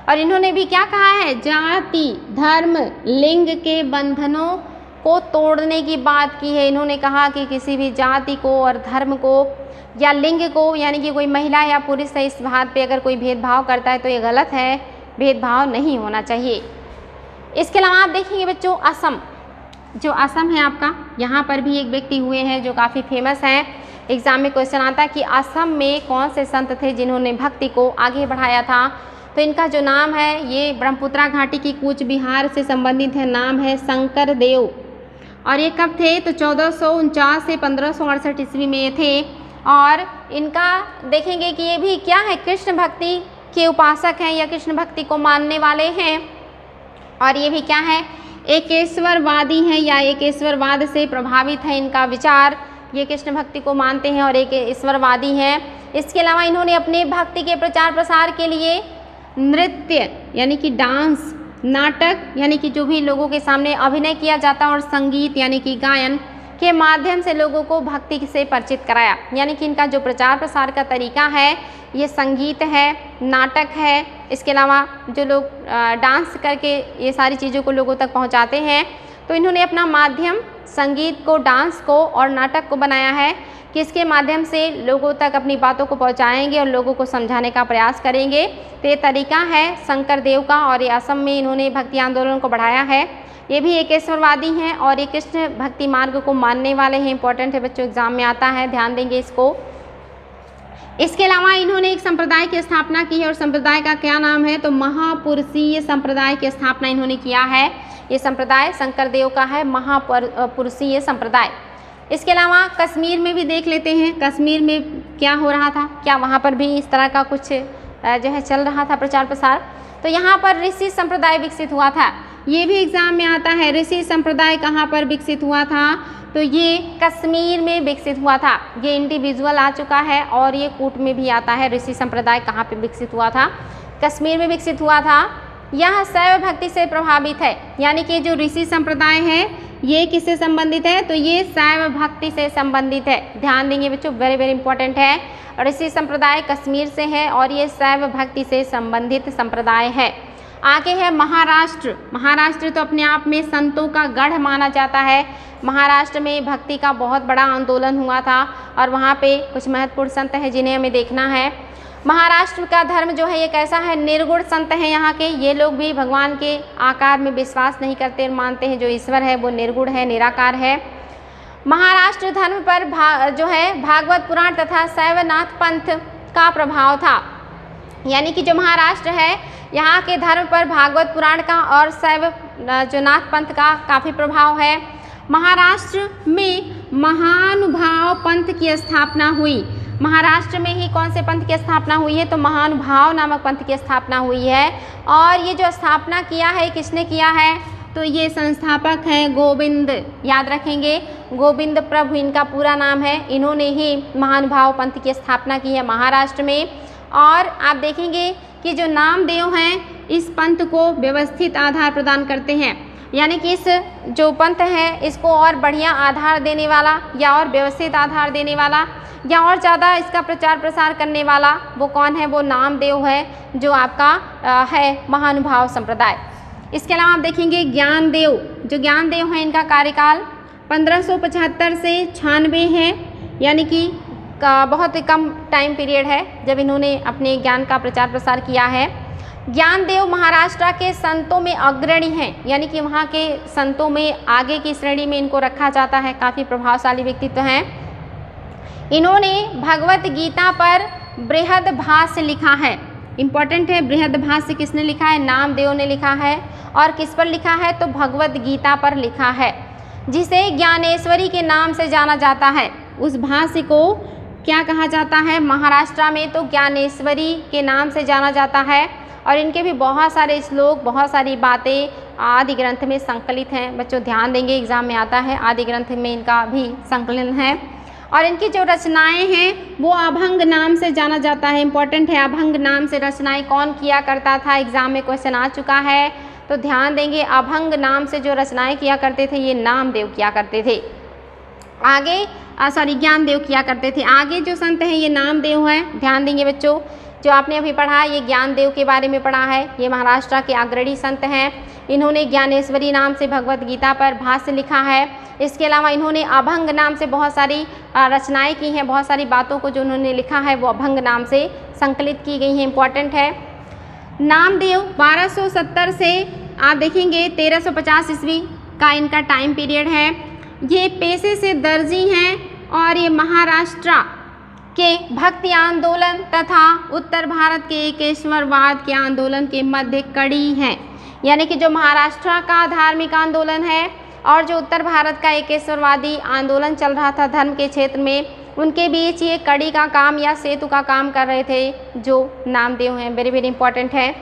और इन्होंने भी क्या कहा है, जाति धर्म लिंग के बंधनों को तोड़ने की बात की है। इन्होंने कहा कि किसी भी जाति को और धर्म को या लिंग को, यानी कि कोई महिला या पुरुष है, इस बात पे अगर कोई भेदभाव करता है तो ये गलत है, भेदभाव नहीं होना चाहिए। इसके अलावा आप देखेंगे बच्चों, असम, जो असम है आपका, यहाँ पर भी एक व्यक्ति हुए हैं जो काफ़ी फेमस हैं। एग्जाम में क्वेश्चन आता है कि असम में कौन से संत थे जिन्होंने भक्ति को आगे बढ़ाया था, तो इनका जो नाम है ये ब्रह्मपुत्रा घाटी की कूच बिहार से संबंधित है। नाम है शंकर देव। और ये कब थे, तो 1449 से 1568 ईस्वी में ये थे। और इनका देखेंगे कि ये भी क्या है, कृष्ण भक्ति के उपासक हैं या कृष्ण भक्ति को मानने वाले हैं। और ये भी क्या है, एकेश्वरवादी हैं या एकेश्वरवाद से प्रभावित है इनका विचार। ये कृष्ण भक्ति को मानते हैं और एकेश्वरवादी हैं। इसके अलावा इन्होंने अपने भक्ति के प्रचार प्रसार के लिए नृत्य यानी कि डांस, नाटक यानी कि जो भी लोगों के सामने अभिनय किया जाता है, और संगीत यानी कि गायन के माध्यम से लोगों को भक्ति से परिचित कराया। यानी कि इनका जो प्रचार प्रसार का तरीका है ये संगीत है, नाटक है। इसके अलावा जो लोग डांस करके ये सारी चीज़ों को लोगों तक पहुंचाते हैं, तो इन्होंने अपना माध्यम संगीत को, डांस को और नाटक को बनाया है कि इसके माध्यम से लोगों तक अपनी बातों को पहुंचाएंगे और लोगों को समझाने का प्रयास करेंगे। तो ये तरीका है शंकर देव का, और ये असम में इन्होंने भक्ति आंदोलन को बढ़ाया है। ये भी एकेश्वरवादी हैं और ये कृष्ण भक्ति मार्ग को मानने वाले हैं। इंपॉर्टेंट है बच्चों, एग्जाम में आता है, ध्यान देंगे इसको। इसके अलावा इन्होंने एक संप्रदाय की स्थापना की है, और संप्रदाय का क्या नाम है, तो महापुरुषीय संप्रदाय की स्थापना इन्होंने किया है। ये संप्रदाय शंकर देव का है, महापुरुषीय संप्रदाय। इसके अलावा कश्मीर में भी देख लेते हैं, कश्मीर में क्या हो रहा था, क्या वहाँ पर भी इस तरह का कुछ जो है चल रहा था प्रचार प्रसार। तो यहाँ पर ऋषि संप्रदाय विकसित हुआ था। ये भी एग्जाम में आता है, ऋषि संप्रदाय कहाँ पर विकसित हुआ था, तो ये कश्मीर में विकसित हुआ था। ये इंडिविजुअल आ चुका है और ये कूट में भी आता है। ऋषि संप्रदाय कहाँ पे विकसित हुआ था, कश्मीर में विकसित हुआ था। यह शैव भक्ति से प्रभावित है, यानी कि जो ऋषि संप्रदाय है ये किससे संबंधित है, तो ये शैव भक्ति से संबंधित है। ध्यान देंगे बच्चों, वेरी वेरी इंपॉर्टेंट है। ऋषि संप्रदाय कश्मीर से है और ये शैव भक्ति से संबंधित संप्रदाय है। आगे है महाराष्ट्र। महाराष्ट्र तो अपने आप में संतों का गढ़ माना जाता है। महाराष्ट्र में भक्ति का बहुत बड़ा आंदोलन हुआ था और वहाँ पे कुछ महत्वपूर्ण संत हैं जिन्हें हमें देखना है। महाराष्ट्र का धर्म जो है ये कैसा है, निर्गुण संत हैं यहाँ के। ये लोग भी भगवान के आकार में विश्वास नहीं करते, मानते हैं जो ईश्वर है वो निर्गुण है, निराकार है। महाराष्ट्र धर्म पर जो है भागवत पुराण तथा शैवनाथ पंथ का प्रभाव था। यानी कि जो महाराष्ट्र है यहाँ के धर्म पर भागवत पुराण का और शैव जो नाथ पंथ का काफ़ी प्रभाव है। महाराष्ट्र में महानुभाव पंथ की स्थापना हुई। महाराष्ट्र में ही कौन से पंथ की स्थापना हुई है, तो महानुभाव नामक पंथ की स्थापना हुई है। और ये जो स्थापना किया है किसने किया है, तो ये संस्थापक हैं गोविंद, याद रखेंगे, गोविंद प्रभु इनका पूरा नाम है। इन्होंने ही महानुभाव पंथ की स्थापना की है महाराष्ट्र में। और आप देखेंगे कि जो नामदेव हैं इस पंथ को व्यवस्थित आधार प्रदान करते हैं। यानी कि इस जो पंथ है इसको और बढ़िया आधार देने वाला या और व्यवस्थित आधार देने वाला या और ज़्यादा इसका प्रचार प्रसार करने वाला वो कौन है, वो नामदेव है जो आपका है महानुभाव संप्रदाय। इसके अलावा आप देखेंगे ज्ञानदेव, जो ज्ञानदेव हैं इनका कार्यकाल 1575 से 96 है, यानी कि बहुत ही कम टाइम पीरियड है जब इन्होंने अपने ज्ञान का प्रचार प्रसार किया है। ज्ञानदेव महाराष्ट्र के संतों में अग्रणी हैं, यानी कि वहाँ के संतों में आगे की श्रेणी में इनको रखा जाता है, काफ़ी प्रभावशाली व्यक्तित्व हैं। इन्होंने भगवत गीता पर बृहद भाष्य लिखा है, इम्पॉर्टेंट है। बृहद भाष्य किसने लिखा है? नामदेव ने लिखा है। और किस पर लिखा है? तो भगवत गीता पर लिखा है, जिसे ज्ञानेश्वरी के नाम से जाना जाता है। उस भाष्य को क्या कहा जाता है? महाराष्ट्र में तो ज्ञानेश्वरी के नाम से जाना जाता है। और इनके भी बहुत सारे श्लोक, बहुत सारी बातें आदि ग्रंथ में संकलित हैं। बच्चों ध्यान देंगे, एग्जाम में आता है, आदि ग्रंथ में इनका भी संकलन है। और इनकी जो रचनाएं हैं वो अभंग नाम से जाना जाता है, इम्पॉर्टेंट है। अभंग नाम से रचनाएं कौन किया करता था? एग्जाम में क्वेश्चन आ चुका है, तो ध्यान देंगे। अभंग नाम से जो रचनाएं किया करते थे ये नामदेव किया करते थे। आगे ज्ञानदेव किया करते थे। आगे जो संत हैं ये नामदेव हैं। ध्यान देंगे बच्चों, जो आपने अभी पढ़ा ये ज्ञानदेव के बारे में पढ़ा है। ये महाराष्ट्र के अग्रणी संत हैं। इन्होंने ज्ञानेश्वरी नाम से भगवत गीता पर भाष्य लिखा है। इसके अलावा इन्होंने अभंग नाम से बहुत सारी रचनाएं की हैं। बहुत सारी बातों को जो उन्होंने लिखा है वो अभंग नाम से संकलित की गई हैं, इम्पॉर्टेंट है। नामदेव 1270 से आप देखेंगे 1350 ईस्वी का इनका टाइम पीरियड है। ये पेशे से दर्जी हैं और ये महाराष्ट्र के भक्ति आंदोलन तथा उत्तर भारत के एकेश्वरवाद के आंदोलन के मध्य कड़ी हैं। यानी कि जो महाराष्ट्र का धार्मिक आंदोलन है और जो उत्तर भारत का एकेश्वरवादी आंदोलन चल रहा था धर्म के क्षेत्र में, उनके बीच ये कड़ी का काम या सेतु का काम कर रहे थे जो नामदेव हैं। वेरी वेरी इंपॉर्टेंट है।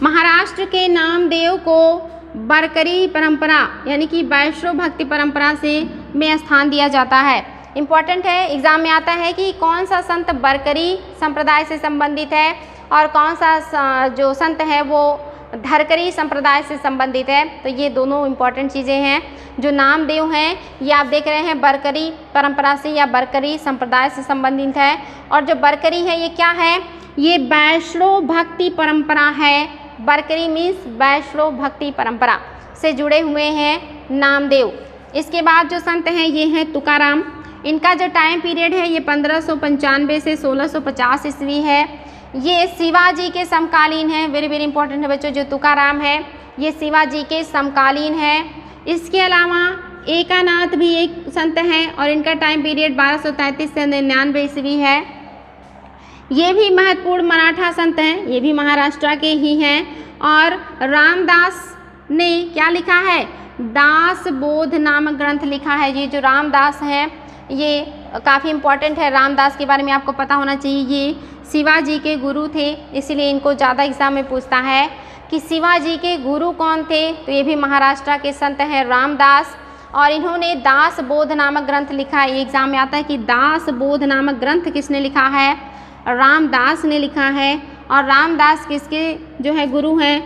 महाराष्ट्र के नामदेव को बरकरी परंपरा यानी कि वैष्णव भक्ति परंपरा से में स्थान दिया जाता है। इम्पॉर्टेंट है, एग्जाम में आता है कि कौन सा संत बरकरी संप्रदाय से संबंधित है और कौन सा जो संत है वो धरकरी संप्रदाय से संबंधित है। तो ये दोनों इम्पॉर्टेंट चीज़ें हैं। जो नामदेव हैं ये आप देख रहे हैं बरकरी परंपरा से या बरकरी संप्रदाय से संबंधित है। और जो बरकरी है ये क्या है? ये वैष्णव भक्ति परंपरा है। बरकरी मीन्स वैष्णव भक्ति परंपरा से जुड़े हुए हैं नामदेव। इसके बाद जो संत हैं ये हैं तुकाराम। इनका जो टाइम पीरियड है ये 1595 से 1650 ईस्वी है। ये शिवाजी के समकालीन है। वेरी वेरी इंपॉर्टेंट है बच्चों। जो तुकाराम है ये शिवाजी के समकालीन है। इसके अलावा एकानाथ भी एक संत हैं और इनका टाइम पीरियड 1233 से 99 ईस्वी है। ये भी महत्वपूर्ण मराठा संत हैं, ये भी महाराष्ट्र के ही हैं। और रामदास ने क्या लिखा है? दास बोध नामक ग्रंथ लिखा है। ये जो रामदास हैं ये काफ़ी इम्पॉर्टेंट है। रामदास के बारे में आपको पता होना चाहिए। ये शिवाजी के गुरु थे, इसीलिए इनको ज़्यादा एग्जाम में पूछता है कि शिवाजी के गुरु कौन थे। तो ये भी महाराष्ट्र के संत हैं रामदास। और इन्होंने दास बोध नामक ग्रंथ लिखा है। एग्जाम में आता है कि दास बोध नामक ग्रंथ किसने लिखा है? रामदास ने लिखा है। और रामदास किसके जो है गुरु हैं?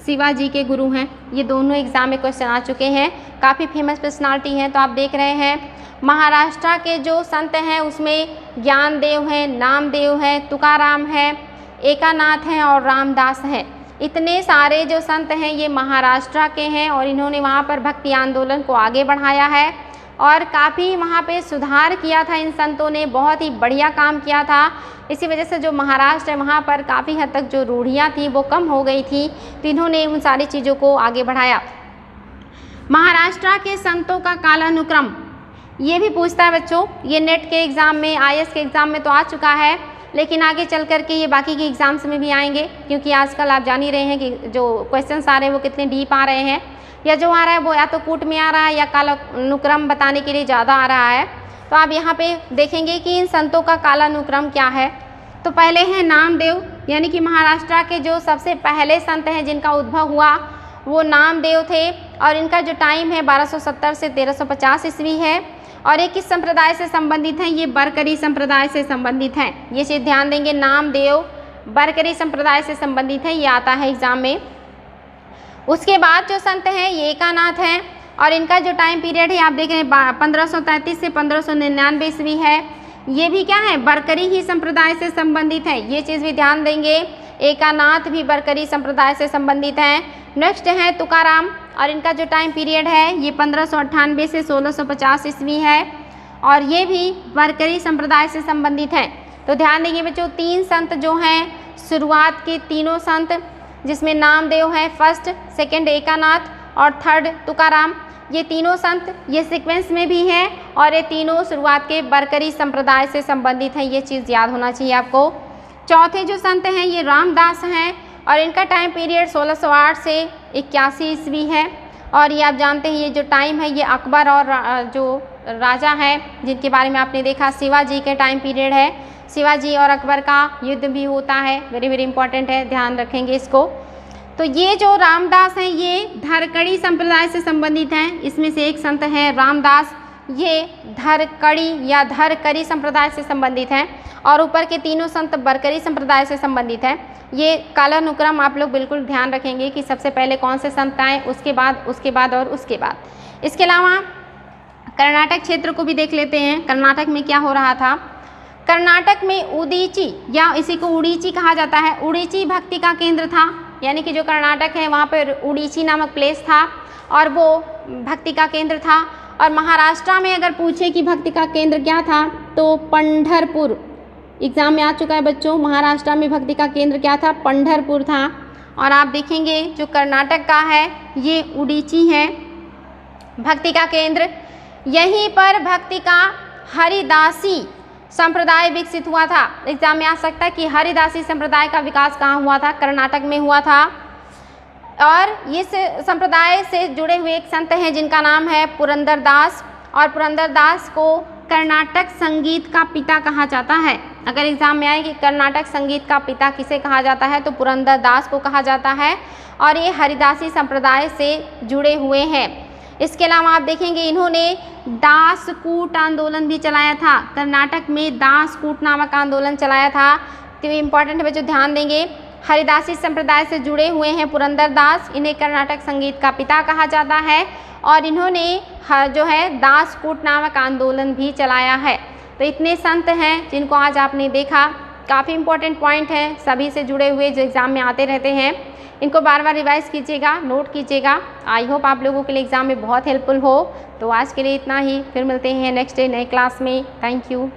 शिवाजी के गुरु हैं। ये दोनों एग्जाम में क्वेश्चन आ चुके हैं। काफ़ी फेमस पर्सनालिटी हैं। तो आप देख रहे हैं महाराष्ट्र के जो संत हैं उसमें ज्ञानदेव हैं, नामदेव हैं, तुकाराम हैं, एकानाथ हैं और रामदास हैं। इतने सारे जो संत हैं ये महाराष्ट्र के हैं और इन्होंने वहाँ पर भक्ति आंदोलन को आगे बढ़ाया है और काफ़ी वहाँ पे सुधार किया था। इन संतों ने बहुत ही बढ़िया काम किया था। इसी वजह से जो महाराष्ट्र है वहाँ पर काफ़ी हद तक जो रूढ़ियाँ थी वो कम हो गई थी। तो इन्होंने उन सारी चीज़ों को आगे बढ़ाया। महाराष्ट्र के संतों का कालानुक्रम ये भी पूछता है बच्चों। ये नेट के एग्ज़ाम में, IAS के एग्ज़ाम में तो आ चुका है, लेकिन आगे चल कर के ये बाकी के एग्ज़ाम्स में भी आएंगे, क्योंकि आजकल आप जान ही रहे हैं कि जो क्वेश्चंस आ रहे हैं वो कितने डीप आ रहे हैं, या जो आ रहा है वो या तो कूट में आ रहा है या कालानुक्रम बताने के लिए ज़्यादा आ रहा है। तो आप यहाँ पे देखेंगे कि इन संतों का कालानुक्रम क्या है। तो पहले हैं नामदेव, यानी कि महाराष्ट्र के जो सबसे पहले संत हैं जिनका उद्भव हुआ वो नामदेव थे और इनका जो टाइम है 1270 से 1350 ईस्वी है। और ये किस संप्रदाय से संबंधित हैं? ये बरकरी संप्रदाय से संबंधित हैं। ये चीज़ ध्यान देंगे, नामदेव बरकरी संप्रदाय से संबंधित है, ये आता है एग्जाम में। उसके बाद जो संत हैं ये एकानाथ हैं और इनका जो टाइम पीरियड है आप देख रहे हैं 1533 से 1599 ईस्वी है। ये भी क्या है, बरकरी ही संप्रदाय से संबंधित है, ये चीज़ भी ध्यान देंगे। एकानाथ भी बरकरी संप्रदाय से संबंधित है। नेक्स्ट है तुकाराम, और इनका जो टाइम पीरियड है ये 1598 से 1650 ईस्वी है, और ये भी बरकरी संप्रदाय से संबंधित है। तो ध्यान देंगे बच्चों, 3 संत जो हैं, शुरुआत के तीनों संत जिसमें नामदेव है फर्स्ट, सेकंड एकानाथ और थर्ड तुकाराम, ये तीनों संत ये सीक्वेंस में भी हैं और ये तीनों शुरुआत के बरकरी संप्रदाय से संबंधित हैं, ये चीज़ याद होना चाहिए आपको। चौथे जो संत हैं ये रामदास हैं, और इनका टाइम पीरियड 1608 से 81 ईस्वी है, और ये आप जानते हैं ये जो टाइम है ये अकबर और जो राजा हैं जिनके बारे में आपने देखा शिवाजी के टाइम पीरियड है, शिवाजी और अकबर का युद्ध भी होता है, वेरी वेरी इंपॉर्टेंट है, ध्यान रखेंगे इसको। तो ये जो रामदास हैं ये धरकड़ी संप्रदाय से संबंधित हैं, इसमें से एक संत है रामदास, ये धरकड़ी या धरकरी संप्रदाय से संबंधित हैं, और ऊपर के तीनों संत बरकरी संप्रदाय से संबंधित हैं। ये कालानुक्रम आप लोग बिल्कुल ध्यान रखेंगे कि सबसे पहले कौन से संत आए, उसके बाद और उसके बाद। इसके अलावा कर्नाटक क्षेत्र को भी देख लेते हैं, कर्नाटक में क्या हो रहा था। कर्नाटक में उदीची या इसी को उड़ीची कहा जाता है, उड़ीची भक्ति का केंद्र था, यानी कि जो कर्नाटक है वहाँ पर उड़ीची नामक प्लेस था और वो भक्ति का केंद्र था। और महाराष्ट्र में अगर पूछे कि भक्ति का केंद्र क्या था तो पंढरपुर, एग्जाम में आ चुका है बच्चों, महाराष्ट्र में भक्ति का केंद्र क्या था, पंढरपुर था। और आप देखेंगे जो कर्नाटक का है ये उड़ीची है भक्ति का केंद्र, यहीं पर भक्ति का हरिदासी संप्रदाय विकसित हुआ था। एग्जाम में आ सकता है कि हरिदासी संप्रदाय का विकास कहाँ हुआ था, कर्नाटक में हुआ था। और इस संप्रदाय से जुड़े हुए एक संत हैं जिनका नाम है पुरंदरदास, और पुरंदरदास को कर्नाटक संगीत का पिता कहा जाता है। अगर एग्जाम में आए कि कर्नाटक संगीत का पिता किसे कहा जाता है तो पुरंदरदास को कहा जाता है, और ये हरिदासी संप्रदाय से जुड़े हुए हैं। इसके अलावा आप देखेंगे इन्होंने दासकूट आंदोलन भी चलाया था, कर्नाटक में दासकूट नामक आंदोलन चलाया था। तो ये इंपॉर्टेंट है बच्चों, ध्यान देंगे। हरिदासी संप्रदाय से जुड़े हुए हैं पुरंदरदास, इन्हें कर्नाटक संगीत का पिता कहा जाता है, और इन्होंने जो है दासकूट नामक आंदोलन भी चलाया है। तो इतने संत हैं जिनको आज आपने देखा, काफ़ी इंपॉर्टेंट पॉइंट हैं, सभी से जुड़े हुए जो एग्ज़ाम में आते रहते हैं। इनको बार बार रिवाइज कीजिएगा, नोट कीजिएगा। आई होप आप लोगों के लिए एग्ज़ाम में बहुत हेल्पफुल हो। तो आज के लिए इतना ही, फिर मिलते हैं नेक्स्ट डे नए क्लास में। Thank you.